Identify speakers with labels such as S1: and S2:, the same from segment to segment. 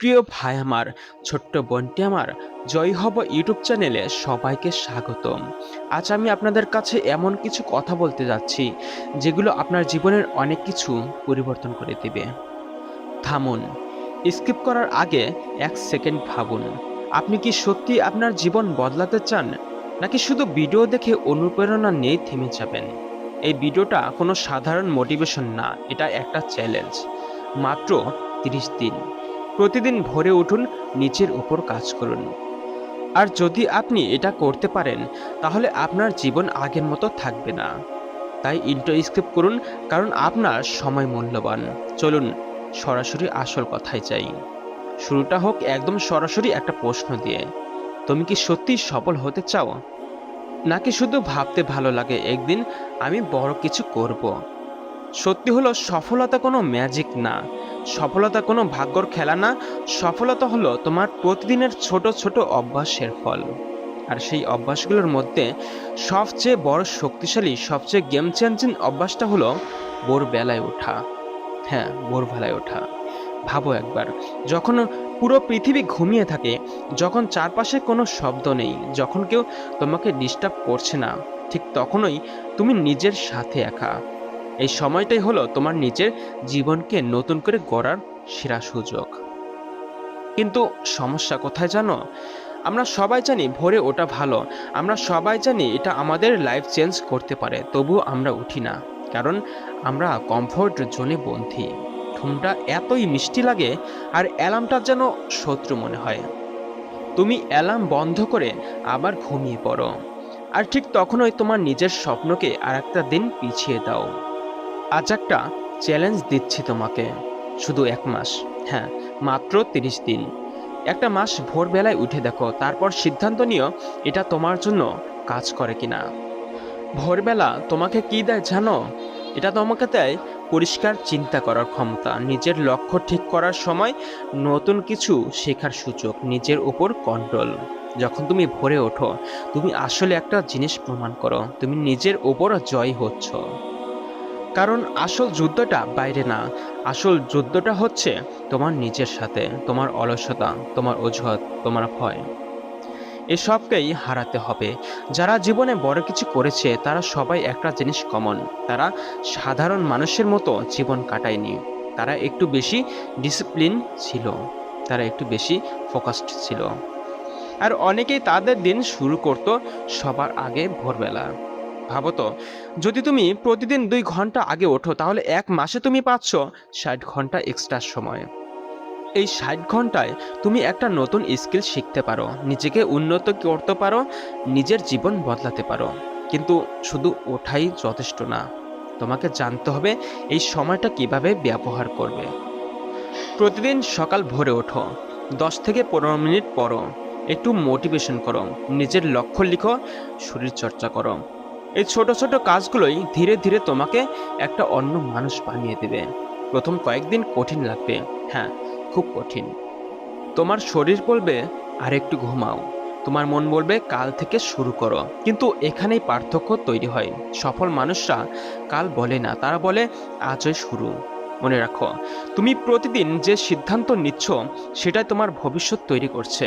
S1: প্রিয় ভাই আমার, ছোট্ট বোনটি আমার, জয় হব ইউটিউব চ্যানেলে সবাইকে স্বাগতম। আজ আমি আপনাদের কাছে এমন কিছু কথা বলতে যাচ্ছি যেগুলো আপনার জীবনের অনেক কিছু পরিবর্তন করে দিবে। থামুন, স্কিপ করার আগে 1 সেকেন্ড ভাবুন। আপনি কি সত্যি আপনার জীবন বদলাতে চান, নাকি শুধু ভিডিও দেখে অনুপ্রেরণা নিয়ে থেমে যাবেন? এই ভিডিওটা কোনো সাধারণ মোটিভেশন না, এটা একটা চ্যালেঞ্জ। মাত্র 30 দিন। প্রতিদিন ভোরে উঠুন, নিচের উপর কাজ করুন। আর যদি আপনি এটা করতে পারেন, তাহলে আপনার জীবন আগের মতো থাকবে না। তাই ইন্ট্রো স্কিপ করুন, কারণ আপনার সময় মূল্যবান। চলুন সরাসরি আসল কথায় যাই। শুরুটা হোক একদম সরাসরি একটা প্রশ্ন দিয়ে। তুমি কি সত্যি সফল হতে চাও, নাকি শুধু ভাবতে ভালো লাগে একদিন আমি বড় কিছু করব? সত্যি হলো, সফলতা কোনো ম্যাজিক না, সফলতা কোনো ভাগ্যর খেলা না। সফলতা হলো তোমার প্রতিদিনের ছোট ছোট অভ্যাসের ফল। আর সেই অভ্যাসগুলোর মধ্যে সবচেয়ে বড় শক্তিশালী, সবচেয়ে গেম চেঞ্জিং অভ্যাসটা হলো ভোরবেলায় ওঠা। হ্যাঁ, ভোরবেলায় ওঠা। ভাবো একবার, যখন পুরো পৃথিবী ঘুমিয়ে থাকে, যখন চারপাশে কোনো শব্দ নেই, যখন কেউ তোমাকে ডিস্টার্ব করছে না, ঠিক তখনই তুমি নিজের সাথে একা। এই সময়টাই হলো তোমার নিজের জীবনকে নতুন করে গড়ার সেরা সুযোগ। কিন্তু সমস্যা কোথায় জানো? আমরা সবাই জানি ভোরে ওঠা ভালো, আমরা সবাই জানি এটা আমাদের লাইফ চেঞ্জ করতে পারে, তবুও আমরা উঠি না। কারণ আমরা কমফোর্ট জোনে বন্ধি। ঘুমটা এতই মিষ্টি লাগে, আর অ্যালার্মটা যেন শত্রু মনে হয়। তুমি অ্যালার্ম বন্ধ করে আবার ঘুমিয়ে পড়ো, আর ঠিক তখনই তোমার নিজের স্বপ্নকে আর একটা দিন পিছিয়ে দাও। আজ একটা চ্যালেঞ্জ দিচ্ছি তোমাকে। শুধু 1 মাস, হ্যাঁ, মাত্র 30 দিন। একটা মাস ভোরবেলায় উঠে দেখো, তারপর সিদ্ধান্ত নিও এটা তোমার জন্য কাজ করে কিনা। ভোরবেলা তোমাকে কি দেয় জানো? এটা তোমাকে দেয় পরিষ্কার চিন্তা করার ক্ষমতা, নিজের লক্ষ্য ঠিক করার সময়, নতুন কিছু শেখার সুযোগ, নিজের উপর কন্ট্রোল। যখন তুমি ভোরে ওঠো, তুমি আসলে একটা জিনিস প্রমাণ করো, তুমি নিজের উপর জয় হচ্ছ। কারণ আসল যুদ্ধটা বাইরে না, আসল যুদ্ধটা হচ্ছে তোমার নিজের সাথে। তোমার অলসতা, তোমার অজুহাত, তোমার ভয়, এসবকেই হারাতে হবে। যারা জীবনে বড় কিছু করেছে তারা সবাই একটা জিনিস কমন, তারা সাধারণ মানুষের মতো জীবন কাটায়নি। তারা একটু বেশি ডিসিপ্লিন ছিল, তারা একটু বেশি ফোকাসড ছিল। আর অনেকেই তাদের দিন শুরু করতো সবার আগে ভোরবেলা। ভাবো তো, যদি তুমি প্রতিদিন 2 ঘন্টা আগে ওঠো, তাহলে 1 মাসে তুমি পাচ্ছ 60 ঘন্টা এক্সট্রা সময়। এই 60 ঘন্টায় তুমি একটা নতুন স্কিল শিখতে পারো, নিজেকে উন্নত করতে পারো, নিজের জীবন বদলাতে পারো। কিন্তু শুধু ওঠাই যথেষ্ট না, তোমাকে জানতে হবে এই সময়টা কিভাবে ব্যবহার করবে। প্রতিদিন সকাল ভোরে ওঠো, 10 থেকে 15 মিনিট পড়ো, একটু মোটিভেশন করো, নিজের লক্ষ্য লিখো, শরীর চর্চা করো। এই ছোট ছোট কাজগুলোই ধীরে ধীরে তোমাকে একটা অন্য মানুষ বানিয়ে দেবে। প্রথম কয়েকদিন কঠিন লাগবে, হ্যাঁ, খুব কঠিন। তোমার শরীর বলবে আর একটু ঘুমাও, তোমার মন বলবে কাল থেকে শুরু করো। কিন্তু এখানেই পার্থক্য তৈরি হয়। সফল মানুষরা কাল বলে না, তারা বলে আজই শুরু। মনে রাখো, তুমি প্রতিদিন যে সিদ্ধান্ত নিচ্ছ সেটাই তোমার ভবিষ্যৎ তৈরি করছে।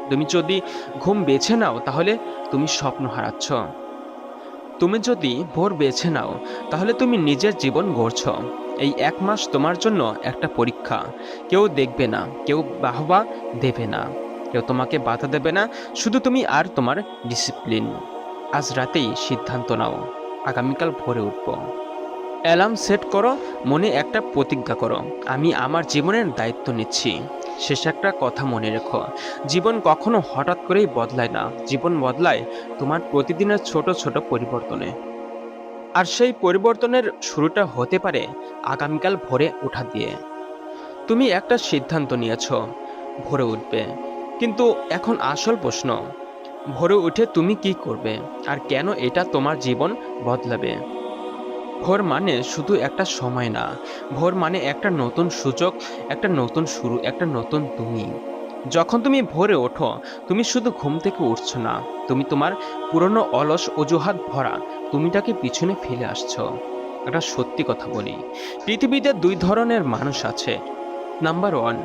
S1: তুমি যদি ঘুম বেছে নাও, তাহলে তুমি স্বপ্ন হারাচ্ছ। তুমি যদি ভোর বেছে নাও, তাহলে তুমি নিজের জীবন গড়ছ। এই 1 মাস তোমার জন্য একটা পরীক্ষা। কেউ দেখবে না, কেউ বাহবা দেবে না, কেউ তোমাকে বাধা দেবে না, শুধু তুমি আর তোমার ডিসিপ্লিন। আজ রাতেই সিদ্ধান্ত নাও, আগামীকাল ভোরে উঠবো। অ্যালার্ম সেট করো, মনে একটা প্রতিজ্ঞা করো, আমি আমার জীবনের দায়িত্ব নিচ্ছি। শেষ একটা কথা মনে রেখো, জীবন কখনো হঠাৎ করেই বদলায় না, জীবন বদলায় তোমার প্রতিদিনের ছোট ছোট পরিবর্তনে। আর সেই পরিবর্তনের শুরুটা হতে পারে আগামীকাল ভোরে ওঠা দিয়ে। তুমি একটা সিদ্ধান্ত নিয়েছ, ভোরে উঠবে। কিন্তু এখন আসল প্রশ্ন, ভোরে উঠে তুমি কি করবে, আর কেন এটা তোমার জীবন বদলাবে? ভোর মানে শুধু একটা সময় না, ভোর মানে একটা নতুন সুযোগ, একটা নতুন শুরু, একটা নতুন তুমি। যখন তুমি ভোরে ওঠো, তুমি শুধু ঘুম থেকে উঠছো না, তুমি তোমার পুরনো অলস অজুহাত ভরা তুমিটাকে পিছনে ফেলে আসছো। একটা সত্যি কথা বলি, পৃথিবীতে 2 ধরনের মানুষ আছে। নাম্বার 1,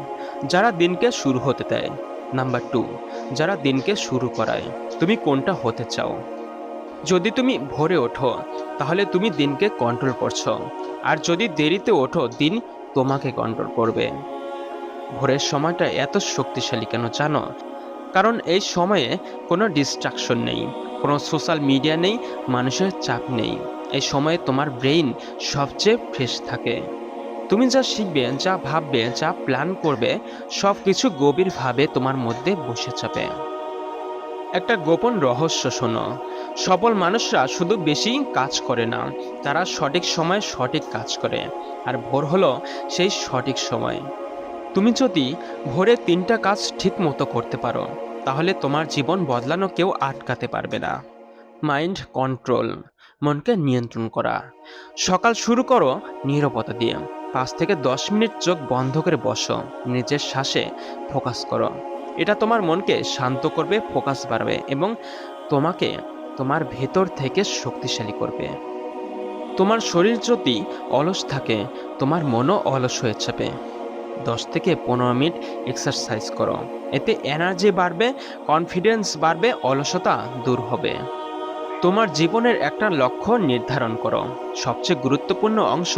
S1: যারা দিনকে শুরু হতে দেয়। নাম্বার 2, যারা দিনকে শুরু করায়। তুমি কোনটা হতে চাও? যদি তুমি ভোরে ওঠো তাহলে তুমি দিনকে কন্ট্রোল করছো, আর যদি দেরিতে ওঠো দিন তোমাকে কন্ট্রোল করবে। ভোরের সময়টা এত শক্তিশালী কেন জানো? কারণ এই সময়ে কোনো ডিস্ট্রাকশন নেই, কোনো সোশ্যাল মিডিয়া নেই, মানুষের চাপ নেই। এই সময়ে তোমার ব্রেইন সবচেয়ে ফ্রেশ থাকে। তুমি যা শিখবে, যা ভাববে, যা প্ল্যান করবে, সব কিছু গভীরভাবে তোমার মধ্যে বসে যাবে। একটা গোপন রহস্য শোনো, সফল মানুষরা শুধু বেশি কাজ করে না, তারা সঠিক সময়ে সঠিক কাজ করে। আর ভোর হলো সেই সঠিক সময়। তুমি যদি ভোরে 3টা কাজ ঠিক মতো করতে পারো, তাহলে তোমার জীবন বদলানো কেউ আটকাতে পারবে না। মাইন্ড কন্ট্রোল, মনকে নিয়ন্ত্রণ করা। সকাল শুরু করো নীরবতা দিয়ে। 5 থেকে 10 মিনিট চোখ বন্ধ করে বসো, নিজের শ্বাসে ফোকাস করো। এটা তোমার মনকে শান্ত করবে, ফোকাস বাড়বে এবং তোমাকে তোমার ভেতর থেকে শক্তিশালী করবে। তোমার শরীর যদি অলস থাকে, তোমার মনও অলস হয়ে যাবে। 10 থেকে 15 মিনিট এক্সারসাইজ করো, এতে এনার্জি বাড়বে, কনফিডেন্স বাড়বে, অলসতা দূর হবে। তোমার জীবনের একটা লক্ষ্য নির্ধারণ করো। সবচেয়ে গুরুত্বপূর্ণ অংশ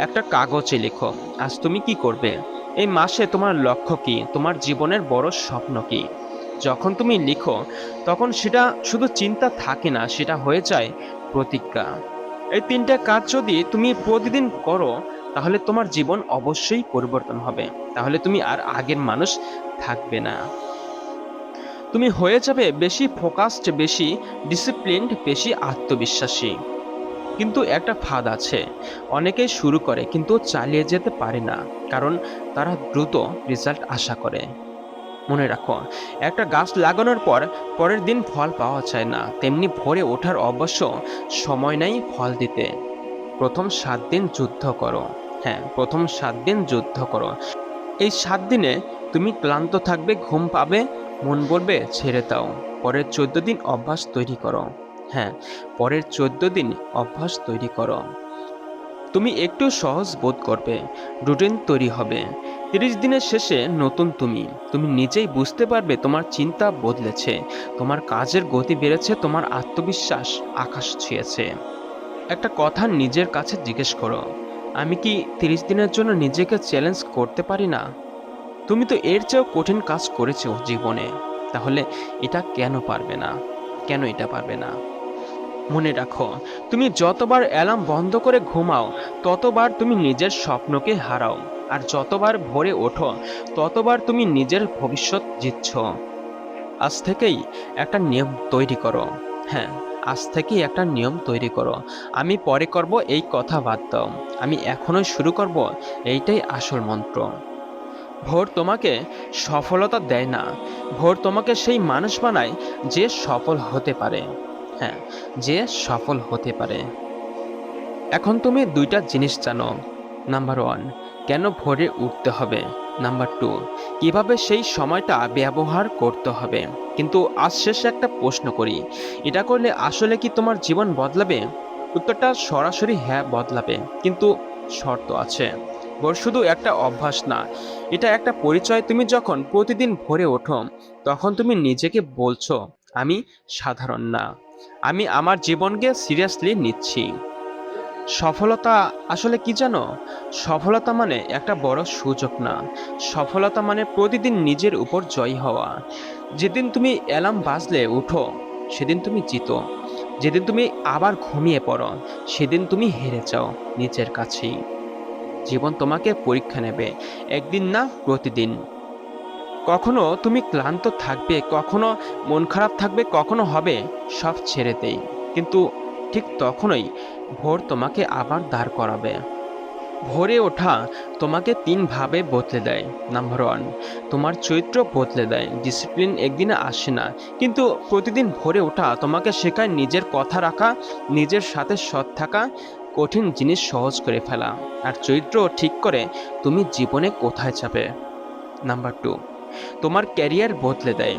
S1: একটা কাগজে লেখো, আজ তুমি কি করবে, এই মাসে তোমার লক্ষ্য কি, তোমার জীবনের বড় স্বপ্ন কি। যখন তুমি লিখো তখন সেটা শুধু চিন্তা থাকে না, সেটা হয়ে যায় প্রতিজ্ঞা। এই 3টে কাজ যদি তুমি প্রতিদিন করো, তাহলে তোমার জীবন অবশ্যই পরিবর্তন হবে। তাহলে তুমি আর আগের মানুষ থাকবে না। তুমি হয়ে যাবে বেশি ফোকাসড, বেশি ডিসিপ্লিনড, বেশি আত্মবিশ্বাসী। কিন্তু একটা ফাঁদ আছে, অনেকেই শুরু করে কিন্তু চালিয়ে যেতে পারে না, কারণ তারা দ্রুত রেজাল্ট আশা করে। মনে রাখো, একটা গাছ লাগানোর পর পরের দিন ফল পাওয়া যায় না, তেমনি ভোরে ওঠার অবশ্য সময় নেই ফল দিতে। প্রথম 7 দিন যুদ্ধ করো। হ্যাঁ, প্রথম 7 দিন যুদ্ধ করো। এই 7 দিনে তুমি ক্লান্ত থাকবে, ঘুম পাবে, মন বলবে ছেড়ে দাও। পরের 14 দিন অভ্যাস তৈরি করো। হ্যাঁ, পরের 14 দিন অভ্যাস তৈরি করো। তুমি একটু সহজ বোধ করবে, রুটিন তৈরি হবে। 30 দিনের শেষে নতুন তুমি তুমি নিজেই বুঝতে পারবে তোমার চিন্তা বদলেছে, তোমার কাজের গতি বেড়েছে, তোমার আত্মবিশ্বাস আকাশ ছুঁয়েছে। একটা কথা নিজের কাছে জিজ্ঞেস করো, আমি কি 30 দিনের জন্য নিজেকে চ্যালেঞ্জ করতে পারি না? তুমি তো এর চেয়েও কঠিন কাজ করেছো জীবনে, তাহলে এটা কেন পারবে না? কেন এটা পারবে না? মনে রাখো, তুমি যতবার অ্যালার্ম বন্ধ করে ঘুমাও, ততবার তুমি নিজের স্বপ্নকে হারাও। আর যতবার ভোরে ওঠো, ততবার তুমি নিজের ভবিষ্যৎ জিতছ। আজ থেকেই একটা নিয়ম তৈরি করো। হ্যাঁ, আজ থেকেই একটা নিয়ম তৈরি করো। আমি পরে করব এই কথা বাদ দাও, আমি এখনই শুরু করব, এইটাই আসল মন্ত্র। ভোর তোমাকে সফলতা দেয় না, ভোর তোমাকে সেই মানুষ বানায় যে সফল হতে পারে। হ্যাঁ, যে সফল হতে পারে। এখন তুমি 2টা জিনিস জানো। নাম্বার 1, কেন ভোরে উঠতে হবে। নাম্বার 2, কিভাবে সেই সময়টা ব্যবহার করতে হবে। কিন্তু আজ শেষে একটা প্রশ্ন করি, এটা করলে আসলে কি তোমার জীবন বদলাবে? উত্তরটা সরাসরি হ্যাঁ, বদলাবে, কিন্তু শর্ত আছে। ভোর শুধু একটা অভ্যাস না, এটা একটা পরিচয়। তুমি যখন প্রতিদিন ভোরে ওঠো, তখন তুমি নিজেকে বলছো, আমি সাধারণ না, আমি আমার জীবনকে সিরিয়াসলি নিচ্ছি। সফলতা আসলে কি জানো? সফলতা মানে একটা বড় সুযোগ না, সফলতা মানে প্রতিদিন নিজের উপর জয়ী হওয়া। যেদিন তুমি অ্যালার্ম বাজলে উঠো, সেদিন তুমি জিতো। যেদিন তুমি আবার ঘুমিয়ে পড়ো, সেদিন তুমি হেরে যাও নিজের কাছেই। জীবন তোমাকে পরীক্ষা নেবে, একদিন না, প্রতিদিন। কখনো তুমি ক্লান্ত থাকবে, কখনো মন খারাপ থাকবে, কখনো হবে সব ছেড়ে দেই, কিন্তু ঠিক তখনই ভোর তোমাকে আবার দাঁড় করাবে। ভোরে ওঠা তোমাকে 3 ভাবে বদলে দেয়। নাম্বার 1, তোমার চরিত্র বদলে দেয়। ডিসিপ্লিন একদিনে আসে না, কিন্তু প্রতিদিন ভোরে ওঠা তোমাকে শেখায় নিজের কথা রাখা, নিজের সাথে সৎ থাকা, কঠিন জিনিস সহজ করে ফেলা। আর চরিত্র ঠিক করে তুমি জীবনে কোথায় যাবে। নাম্বার 2, তোমার ক্যারিয়ার বদলে দেয়।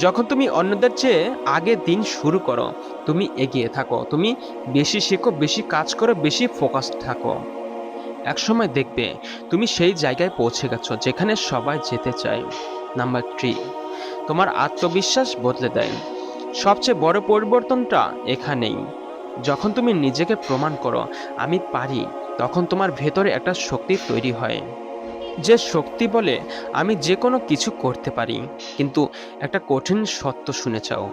S1: যখন তুমি অন্যদের চেয়ে আগে দিন শুরু করো, তুমি এগিয়ে থাকো, তুমি বেশি শেখো, বেশি কাজ করো, বেশি ফোকাসড থাকো। একসময় দেখবে তুমি সেই জায়গায় পৌঁছে গেছো যেখানে সবাই যেতে চায়। নাম্বার 3, তোমার আত্মবিশ্বাস বদলে দেয়। সবচেয়ে বড় পরিবর্তনটা এখানেই। যখন তুমি নিজেকে প্রমাণ করো আমি পারি, তখন তোমার ভেতরে একটা শক্তি তৈরি হয়, যে শক্তি বলে আমি যে কোনো কিছু করতে পারি। কিন্তু একটা কঠিন সত্য শুনে চাও,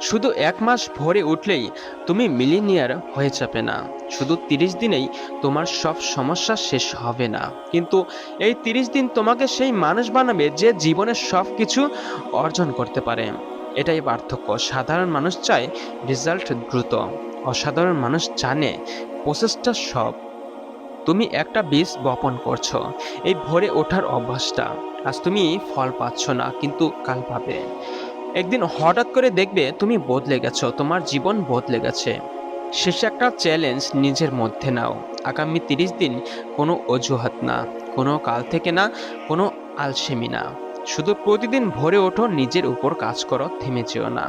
S1: শুধু 1 মাস ভরে উঠলেই তুমি মিলিনিয়ার হয়ে যাবে না। শুধু 30 দিনেই তোমার সব সমস্যা শেষ হবে না। কিন্তু এই 30 দিন তোমাকে সেই মানুষ বানাবে যে জীবনের সব কিছু অর্জন করতে পারে। এটাই পার্থক্য। সাধারণ মানুষ চায় রেজাল্ট দ্রুত, অসাধারণ মানুষ জানে প্রসেসটা সব। তুমি একটা বীজ বপন করছো, এই ভরে ওঠার অভ্যাসটা। আজ তুমি ফল পাচ্ছ না, কিন্তু কাল পাবে। একদিন হঠাৎ করে দেখবে তুমি বদলে গেছো, তোমার জীবন বদলে গেছে। শেষে একটা চ্যালেঞ্জ নিজের মধ্যে নাও। আগামী 30 দিন কোনো অজুহাত না, কোনো কাল থেকে না, কোনো আলসেমি না। শুধু প্রতিদিন ভরে ওঠো, নিজের উপর কাজ করো, থেমে যেও না।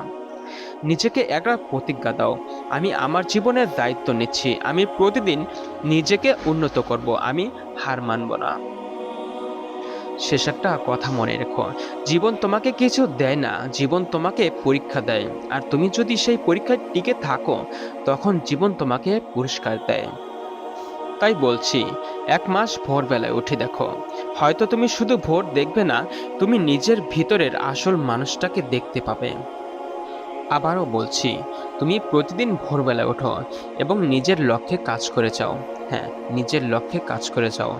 S1: নিজেকে একটা প্রতিজ্ঞা দাও, আমি আমার জীবনের দায়িত্ব নিচ্ছি। আমি প্রতিদিন নিজেকে উন্নত করব, আমি হার মানব না। শেষ একটা কথা মনে রেখো, জীবন তোমাকে কিছু দেয় না, জীবন তোমাকে পরীক্ষা দেয়। আর তুমি যদি সেই পরীক্ষায় টিকে থাকো, তখন জীবন তোমাকে পুরস্কার দেয়। তাই বলছি, 1 মাস ভোরবেলায় উঠে দেখো। হয়তো তুমি শুধু ভোর দেখবে না, তুমি নিজের ভিতরের আসল মানুষটাকে দেখতে পাবে। আবারও বলছি, তুমি প্রতিদিন ভোরবেলায় ওঠো এবং নিজের লক্ষ্যে কাজ করে যাও। হ্যাঁ, নিজের লক্ষ্যে কাজ করে যাও।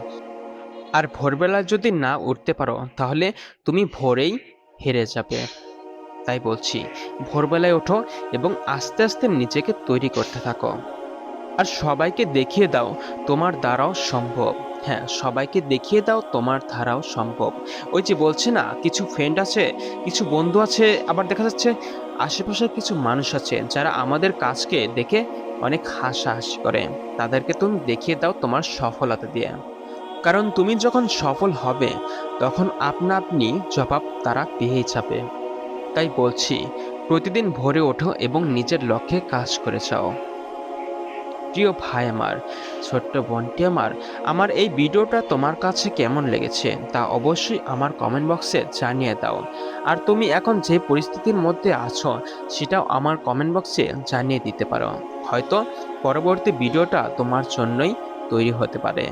S1: আর ভোরবেলা যদি না উঠতে পারো, তাহলে তুমি ভোরেই হেরে যাবে। তাই বলছি, ভোরবেলায় ওঠো এবং আস্তে আস্তে নিজেকে তৈরি করতে থাকো। আর সবাইকে দেখিয়ে দাও তোমার দ্বারাও সম্ভব। হ্যাঁ, সবাইকে দেখিয়ে দাও তোমার দ্বারাও সম্ভব। ওই যে বলছে না, কিছু ফ্রেন্ড আছে, কিছু বন্ধু আছে, আবার দেখা যাচ্ছে আশেপাশে কিছু মানুষ আছে যারা আমাদের কাজকে দেখে অনেক হাসাহাসি করে। তাদেরকে তুমি দেখিয়ে দাও তোমার সফলতা দিয়ে। কারণ তুমি যখন সফল হবে, তখন আপনা আপনি জবাব তারা পেয়ে যাবে। তাই বলছি, প্রতিদিন ভোরে ওঠো এবং নিজের লক্ষ্যে কাজ করে যাও। প্রিয় ভাই আমার, ছোট্ট বোনটি আমার, আমার এই ভিডিওটা তোমার কাছে কেমন লেগেছে তা অবশ্যই আমার কমেন্ট বক্সে জানিয়ে দাও। আর তুমি এখন যে পরিস্থিতির মধ্যে আছো, সেটাও আমার কমেন্ট বক্সে জানিয়ে দিতে পারো। হয়তো পরবর্তী ভিডিওটা তোমার জন্যই তৈরি হতে পারে।